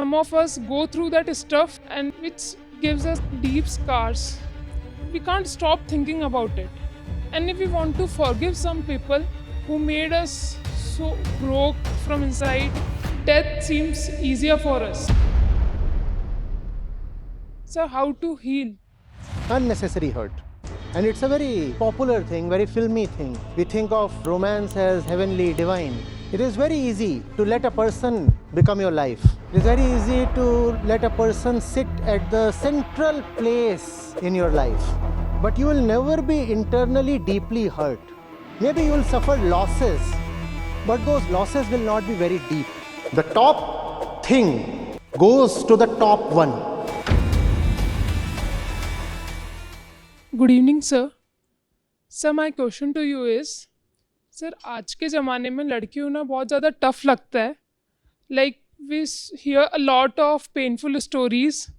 some of us go through that stuff and which gives us deep scars. We can't stop thinking about it. And if we want to forgive some people who made us so broke from inside, death seems easier for us. So, how to heal? Unnecessary hurt. And it's a very popular thing, very filmy thing. We think of romance as heavenly, divine. It is very easy to let a person become your life. It is very easy to let a person sit at the central place in your life. But you will never be internally deeply hurt. Maybe you will suffer losses, but those losses will not be very deep. The top thing goes to the top one. Good evening, sir. Sir, my question to you is, sir आज के ज़माने में लड़की होना बहुत ज़्यादा tough लगता है. Like we hear a lot of painful stories.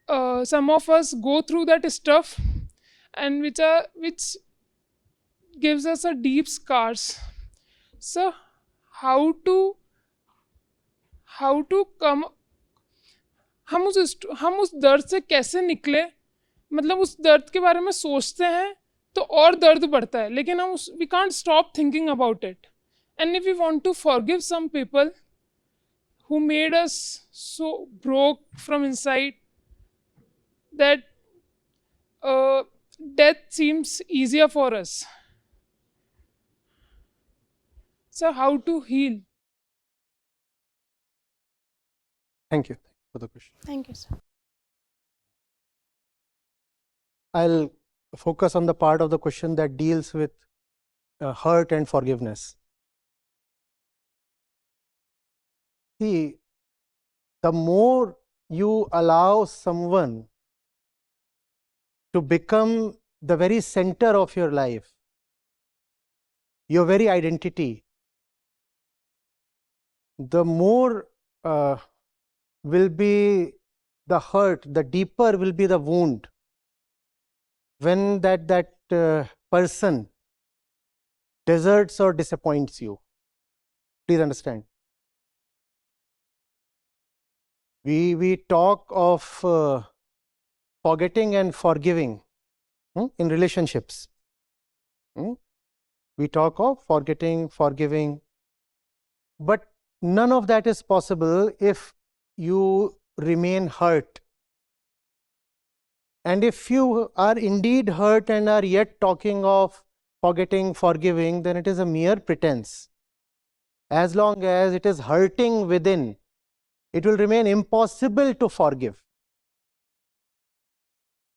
Some of us go through that stuff, and which gives us a deep scars. So how to come? हम उस दर्द से कैसे निकले? मतलब उस दर्द के बारे में सोचते हैं तो और दर्द बढ़ता है, लेकिन हम we can't stop thinking about it. And if we want to forgive some people who made us so broke from inside that death seems easier for us. So how to heal? Thank you for the question. Thank you, sir. I'll focus on the part of the question that deals with hurt and forgiveness. See, the more you allow someone to become the very center of your life, your very identity, the more will be the hurt, the deeper will be the wound when that person deserts or disappoints you. Please understand. We talk of forgetting and forgiving in relationships. We talk of forgetting, forgiving, but none of that is possible if you remain hurt. And if you are indeed hurt and are yet talking of forgetting, forgiving, then it is a mere pretense. As long as it is hurting within, it will remain impossible to forgive.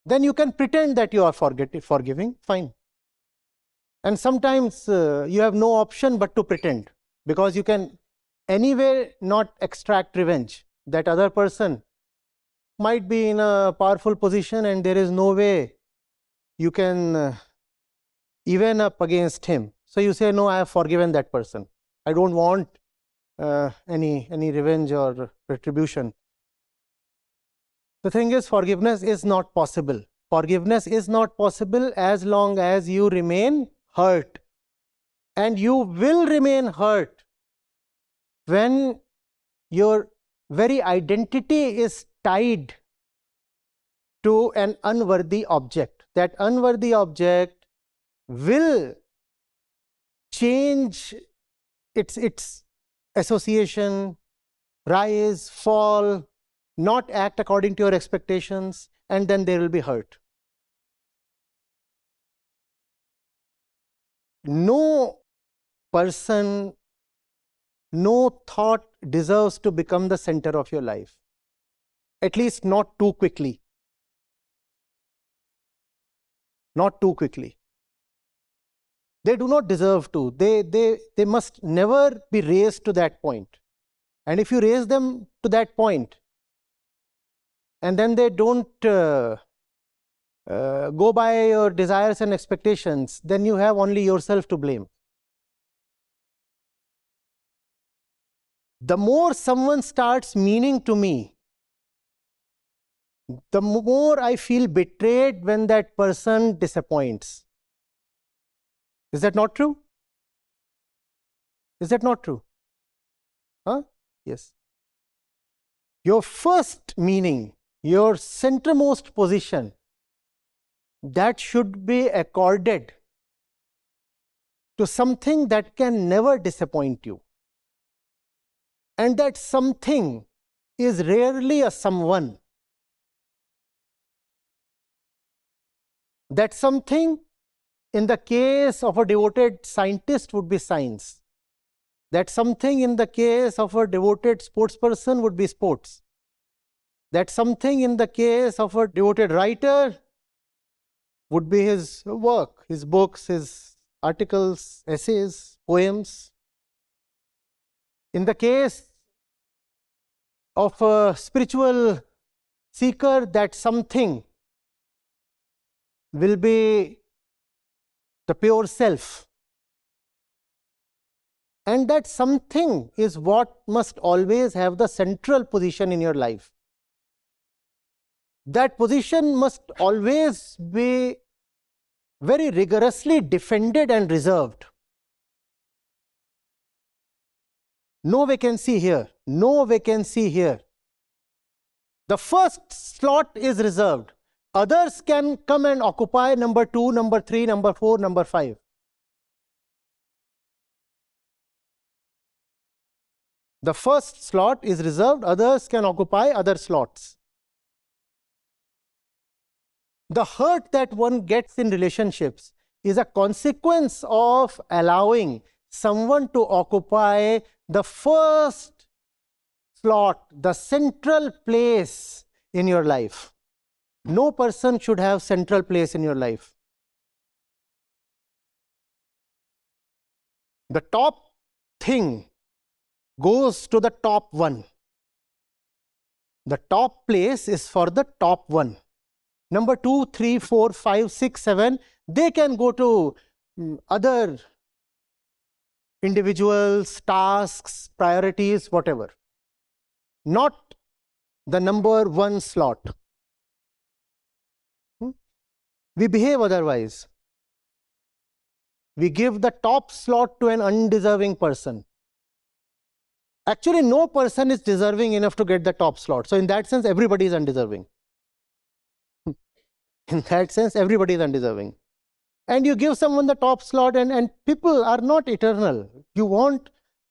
Then you can pretend that you are forgiving, fine. And sometimes you have no option but to pretend, because you can anyway not extract revenge. That other person might be in a powerful position and there is no way you can even up against him. So you say, no, I have forgiven that person. I don't want any revenge or retribution. The thing is, forgiveness is not possible. Forgiveness is not possible as long as you remain hurt. And you will remain hurt when your very identity is tied to an unworthy object. That unworthy object will change its association, rise, fall, not act according to your expectations, and then there will be hurt. No person, no thought deserves to become the center of your life. At least not too quickly. Not too quickly. They do not deserve to. They must never be raised to that point. And if you raise them to that point, and then they don't go by your desires and expectations, then you have only yourself to blame. The more someone starts meaning to me, the more I feel betrayed when that person disappoints. Is that not true? Is that not true? Huh? Yes. your first meaning, your centermost position, that should be accorded to something that can never disappoint you. And that something is rarely a someone. That something, in the case of a devoted scientist, would be science. That something, in the case of a devoted sportsperson, would be sports. That something, in the case of a devoted writer, would be his work, his books, his articles, essays, poems. In the case of a spiritual seeker, that something will be the pure self. And that something is what must always have the central position in your life. That position must always be very rigorously defended and reserved. No vacancy here, no vacancy here. The first slot is reserved. Others can come and occupy number 2, number 3, number 4, number 5. The first slot is reserved, others can occupy other slots. The hurt that one gets in relationships is a consequence of allowing someone to occupy the first slot, the central place in your life. No person should have central place in your life. The top thing goes to the top one. The top place is for the top one. Number 2, 3, 4, 5, 6, 7, they can go to other individuals, tasks, priorities, whatever. Not the number 1 slot. We behave otherwise. We give the top slot to an undeserving person. Actually, no person is deserving enough to get the top slot. So in that sense, everybody is undeserving. In that sense, everybody is undeserving. And you give someone the top slot, and people are not eternal. You want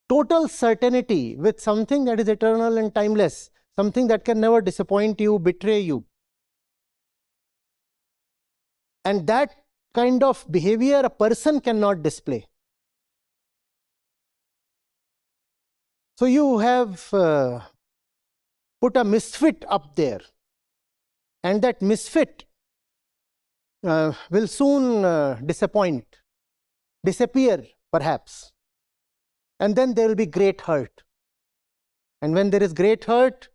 total certainty with something that is eternal and timeless, something that can never disappoint you, betray you. And that kind of behavior a person cannot display. So you have put a misfit up there, and that misfit will soon disappear perhaps. And then there will be great hurt. And when there is great hurt,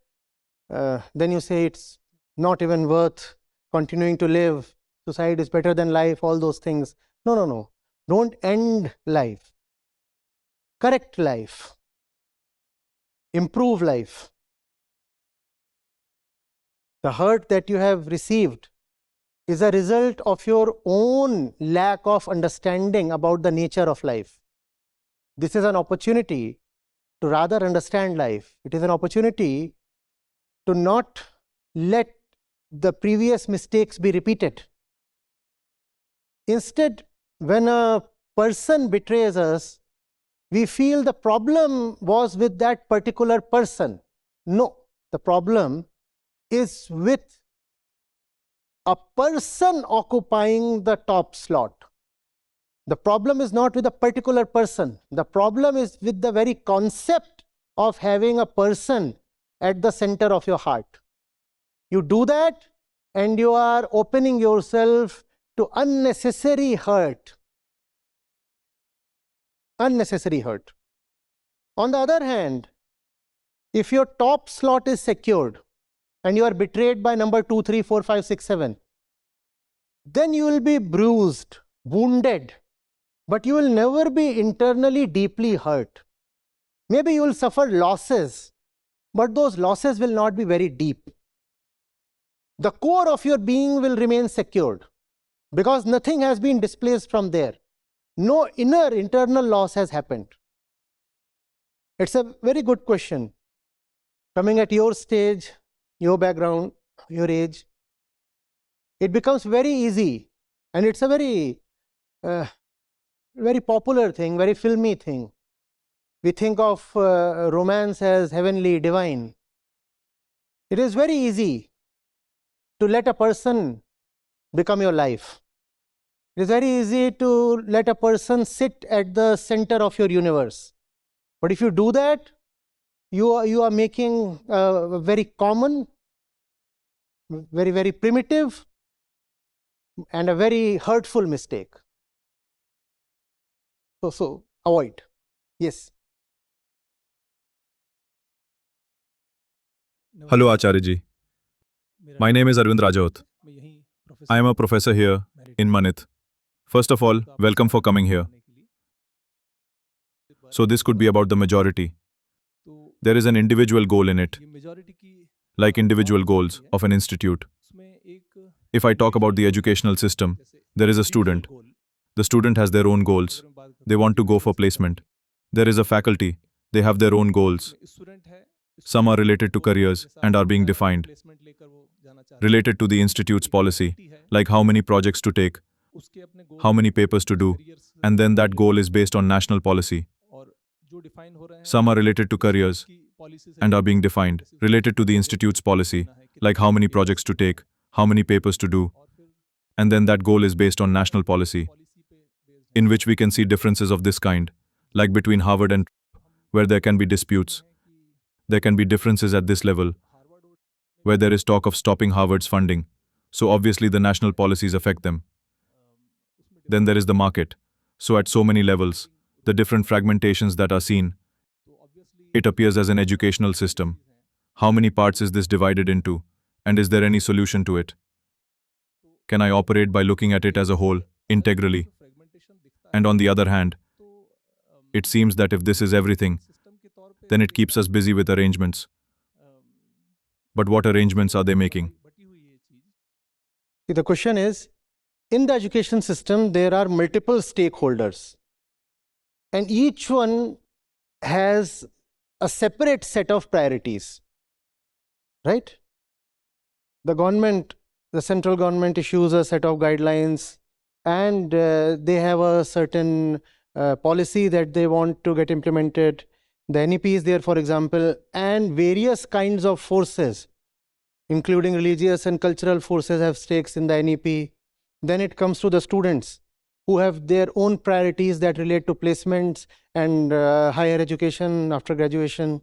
then you say it's not even worth continuing to live. Suicide is better than life, all those things. No, no, no. Don't end life. Correct life. Improve life. The hurt that you have received is a result of your own lack of understanding about the nature of life. This is an opportunity to rather understand life. It is an opportunity to not let the previous mistakes be repeated. Instead, when a person betrays us, we feel the problem was with that particular person. No, the problem is with a person occupying the top slot. The problem is not with a particular person. The problem is with the very concept of having a person at the center of your heart. You do that, and you are opening yourself to unnecessary hurt. Unnecessary hurt. On the other hand, if your top slot is secured and you are betrayed by number 2, 3, 4, 5, 6, 7, then you will be bruised, wounded, but you will never be internally deeply hurt. Maybe you will suffer losses, but those losses will not be very deep. The core of your being will remain secured because nothing has been displaced from there. No internal loss has happened. It's a very good question. coming at your stage, your background, your age, it becomes very easy, and it's a very popular thing, very filmy thing. We think of romance as heavenly, divine. It is very easy to let a person become your life. It is very easy to let a person sit at the center of your universe. But if you do that, you are making a very common, very primitive, and a very hurtful mistake. So avoid. Yes. Hello, Acharya Ji. My name is Arvind Rajawat. I am a professor here in MANIT. First of all, welcome for coming here. So this could be about the majority. There is an individual goal in it, like individual goals of an institute. If I talk about the educational system, there is a student. The student has their own goals. They want to go for placement. There is a faculty. They have their own goals. Some are related to careers and are being defined. Related to the institute's policy, like how many projects to take, how many papers to do, and then that goal is based on national policy. Some are related to careers and are being defined, related to the institute's policy, like how many projects to take, how many papers to do, and then that goal is based on national policy, in which we can see differences of this kind, like between Harvard and where there can be disputes. There can be differences at this level, where there is talk of stopping Harvard's funding, so obviously the national policies affect them. Then there is the market. So at so many levels, the different fragmentations that are seen, it appears as an educational system. How many parts is this divided into, and is there any solution to it? Can I operate by looking at it as a whole, integrally? And on the other hand, it seems that if this is everything, then it keeps us busy with arrangements. But what arrangements are they making? The question is, in the education system, there are multiple stakeholders, and each one has a separate set of priorities, right? The government, the central government issues a set of guidelines, and they have a certain policy that they want to get implemented. The NEP is there, for example, and various kinds of forces, including religious and cultural forces, have stakes in the NEP. Then it comes to the students, who have their own priorities that relate to placements and higher education after graduation.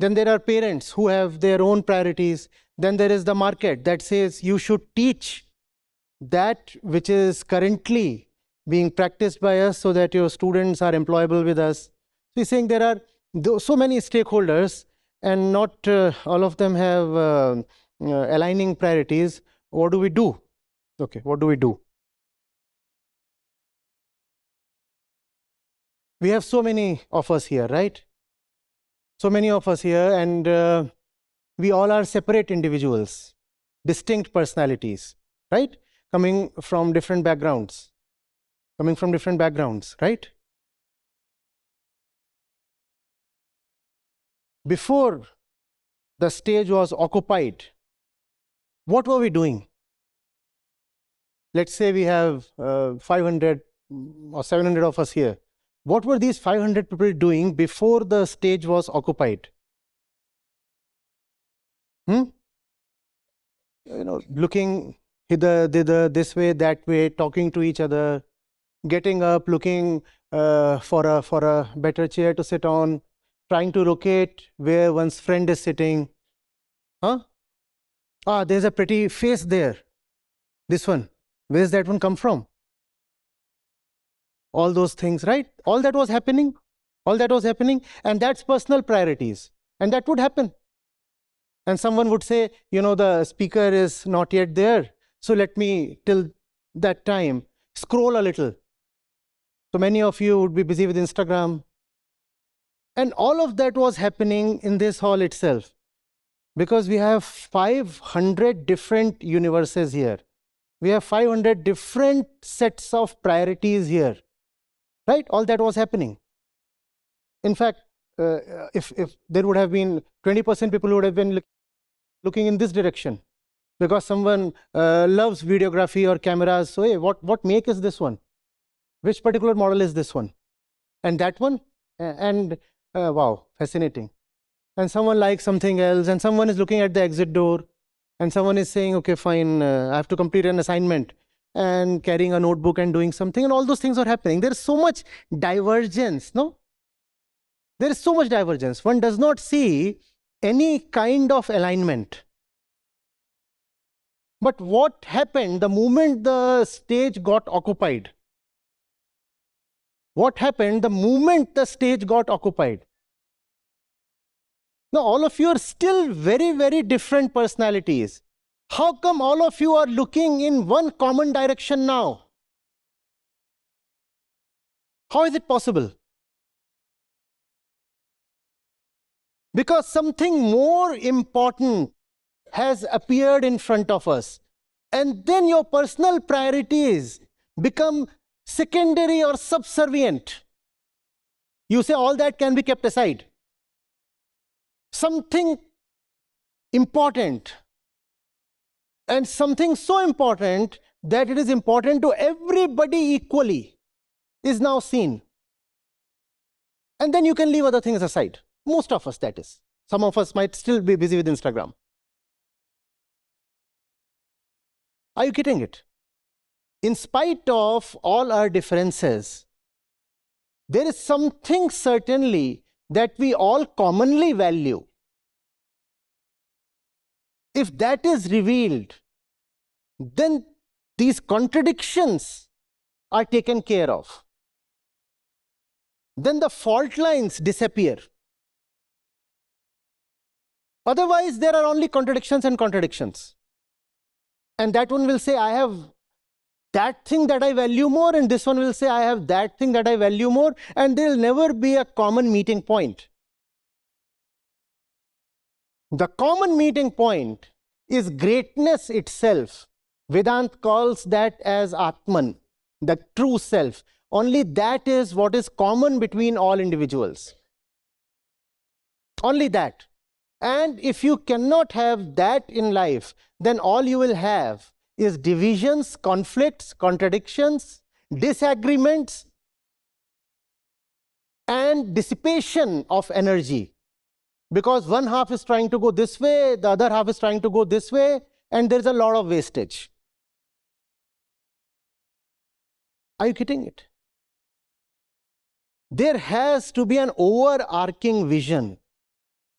Then there are parents who have their own priorities. Then there is the market that says you should teach that which is currently being practiced by us so that your students are employable with us. So he's saying there are so many stakeholders, and not all of them have aligning priorities. What do we do? Okay, what do we do? We have so many of us here, right? So many of us here, and we all are separate individuals, distinct personalities, right? Coming from different backgrounds, right? Before the stage was occupied, what were we doing? Let's say we have 500 or 700 of us here. What were these 500 people doing before the stage was occupied? Looking hither, thither, this way, that way, talking to each other, getting up, looking for a better chair to sit on, trying to locate where one's friend is sitting. There's a pretty face there. This one. Where's that one come from? All those things, right? All that was happening, and that's personal priorities, and that would happen. And someone would say, the speaker is not yet there, so let me, till that time, scroll a little. So many of you would be busy with Instagram. And all of that was happening in this hall itself, because we have 500 different universes here. We have 500 different sets of priorities here, right? All that was happening. In fact, if there would have been 20% people who would have been looking in this direction, because someone loves videography or cameras. So, hey, what make is this one? Which particular model is this one? And that one? And wow, fascinating. And someone likes something else, and someone is looking at the exit door, and someone is saying, okay, fine, I have to complete an assignment, and carrying a notebook and doing something, and all those things are happening. There is so much divergence, no? There is so much divergence. One does not see any kind of alignment. But what happened the moment the stage got occupied? What happened the moment the stage got occupied? Now, all of you are still very, very different personalities. How come all of you are looking in one common direction now? How is it possible? Because something more important has appeared in front of us. And then your personal priorities become secondary or subservient. You say all that can be kept aside. Something important, and something so important that it is important to everybody equally, is now seen. And then you can leave other things aside. Most of us, that is. Some of us might still be busy with Instagram. Are you getting it? In spite of all our differences, there is something certainly that we all commonly value. If that is revealed, then these contradictions are taken care of. Then the fault lines disappear. Otherwise, there are only contradictions and contradictions. And that one will say, I have that thing that I value more, and this one will say, I have that thing that I value more, and there will never be a common meeting point. The common meeting point is greatness itself. Vedanta calls that as Atman, the true self. Only that is what is common between all individuals. Only that. And if you cannot have that in life, then all you will have is divisions, conflicts, contradictions, disagreements, and dissipation of energy. Because one half is trying to go this way, the other half is trying to go this way, and there's a lot of wastage. Are you getting it? There has to be an overarching vision.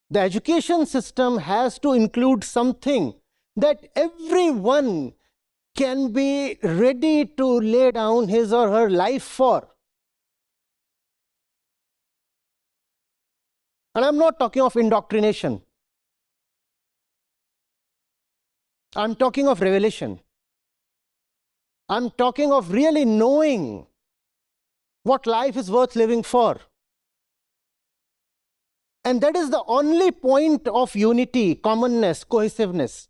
The education system has to include something that everyone can be ready to lay down his or her life for. And I'm not talking of indoctrination. I'm talking of revelation. I'm talking of really knowing what life is worth living for. And that is the only point of unity, commonness, cohesiveness.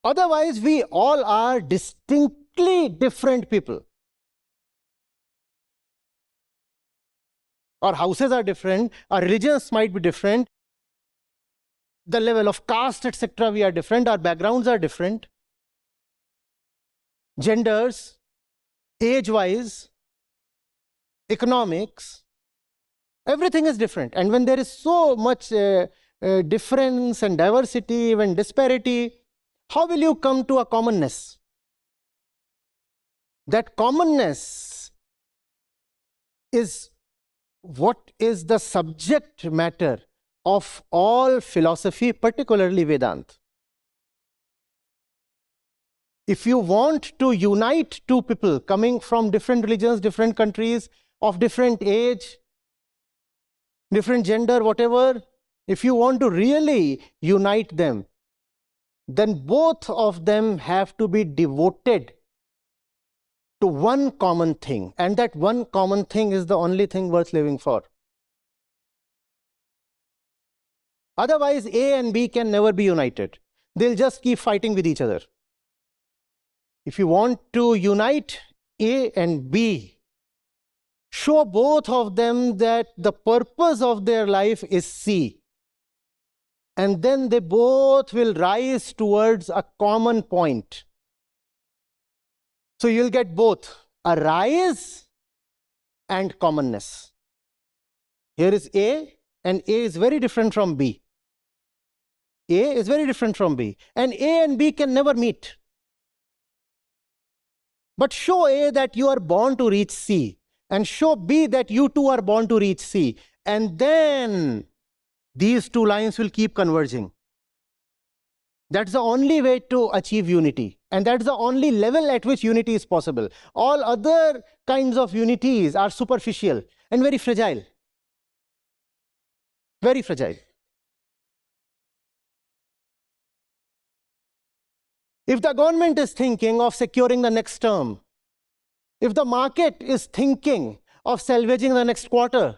Otherwise, we all are distinctly different people. Our houses are different, our religions might be different, the level of caste, etc., we are different, our backgrounds are different, genders, age-wise, economics, everything is different. And when there is so much difference and diversity and disparity, how will you come to a commonness? That commonness is what is the subject matter of all philosophy, particularly Vedanta. If you want to unite two people coming from different religions, different countries, of different age, different gender, whatever, if you want to really unite them, then both of them have to be devoted to one common thing. And that one common thing is the only thing worth living for. Otherwise, A and B can never be united. They'll just keep fighting with each other. If you want to unite A and B, Show both of them that the purpose of their life is C. And then they both will rise towards a common point. So you'll get both a rise and commonness. Here is A, and A is very different from B. A is very different from B. And A and B can never meet. But show A that you are born to reach C, and show B that you too are born to reach C. And then these two lines will keep converging. That's the only way to achieve unity. And that's the only level at which unity is possible. All other kinds of unities are superficial and very fragile. Very fragile. If the government is thinking of securing the next term, if the market is thinking of salvaging the next quarter,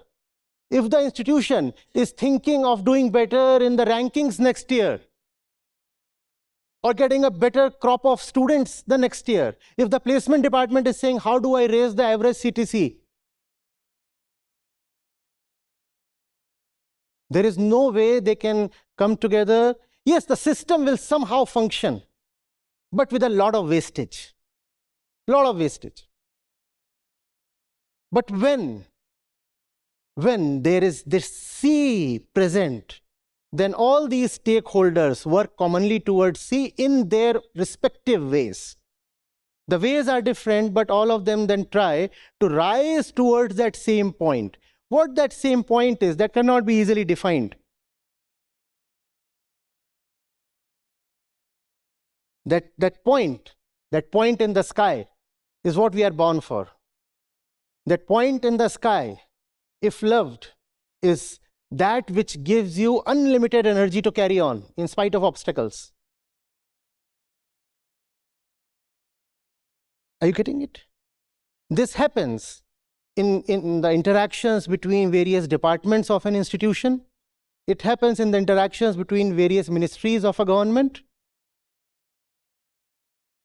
if the institution is thinking of doing better in the rankings next year, or getting a better crop of students the next year, if the placement department is saying, how do I raise the average CTC? There is no way they can come together. Yes, the system will somehow function, but with a lot of wastage. Lot of wastage. But when there is this C present, then all these stakeholders work commonly towards C in their respective ways. The ways are different, but all of them then try to rise towards that same point. What that same point is, that cannot be easily defined. That point in the sky is what we are born for. That point in the sky, if loved, is that which gives you unlimited energy to carry on in spite of obstacles. Are you getting it? This happens in the interactions between various departments of an institution. It happens in the interactions between various ministries of a government.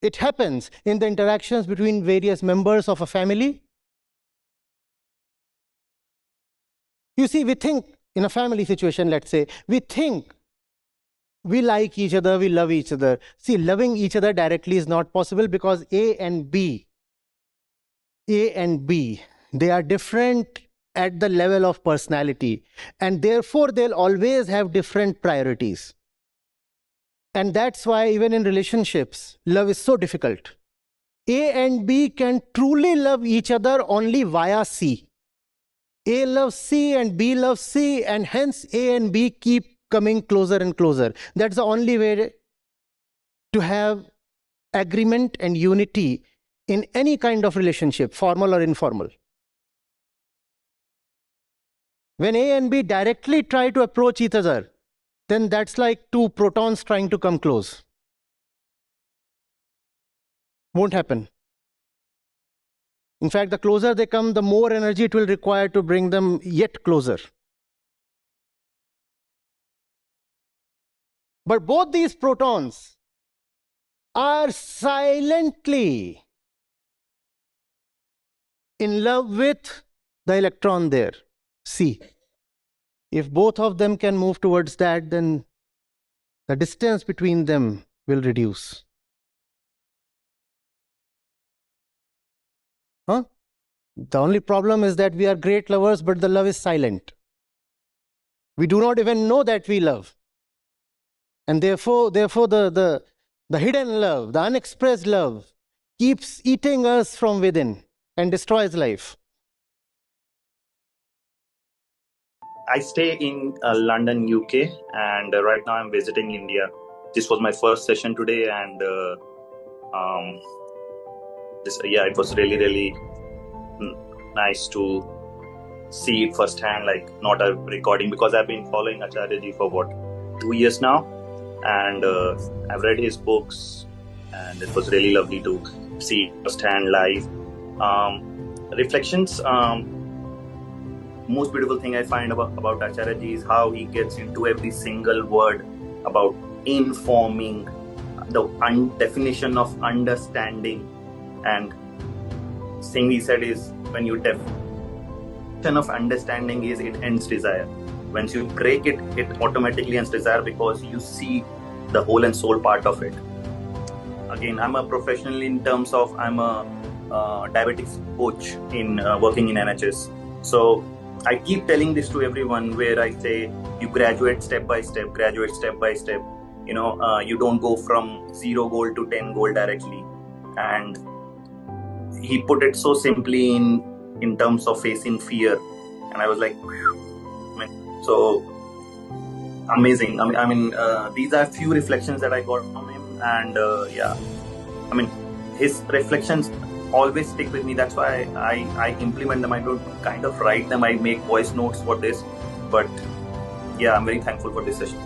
It happens in the interactions between various members of a family. You see, we think in a family situation, let's say, we think we like each other, we love each other. See, loving each other directly is not possible because A and B, they are different at the level of personality, and therefore they'll always have different priorities. And that's why even in relationships, love is so difficult. A and B can truly love each other only via C. A loves C and B loves C, and hence A and B keep coming closer and closer. That's the only way to have agreement and unity in any kind of relationship, formal or informal. When A and B directly try to approach each other, then that's like two protons trying to come close. Won't happen. In fact, the closer they come, the more energy it will require to bring them yet closer. But both these protons are silently in love with the electron there, C. If both of them can move towards that, then the distance between them will reduce. Huh? The only problem is that we are great lovers, but the love is silent. We do not even know that we love. And therefore the hidden love, the unexpressed love, keeps eating us from within and destroys life. I stay in London, UK, and right now I'm visiting India. This was my first session today, and it was really nice to see it firsthand, like not a recording, because I've been following Acharya Ji for 2 years now, and I've read his books, and it was really lovely to see it firsthand live. Reflections. Most beautiful thing I find about Acharya Ji is how he gets into every single word about informing, the definition of understanding, and thing he said is, when you foundation of understanding is it ends desire. Once you break it, it automatically ends desire because you see the whole and soul part of it. Again, I'm a professional in terms of I'm a diabetics coach in working in NHS. So I keep telling this to everyone where I say you graduate step by step, graduate step by step. You don't go from 0 goal to 10 goal directly. And he put it so simply in terms of facing fear. And I was like, so amazing. These are few reflections that I got from him. And his reflections always stick with me. That's why I implement them. I don't kind of write them. I make voice notes for this. But yeah, I'm very thankful for this session.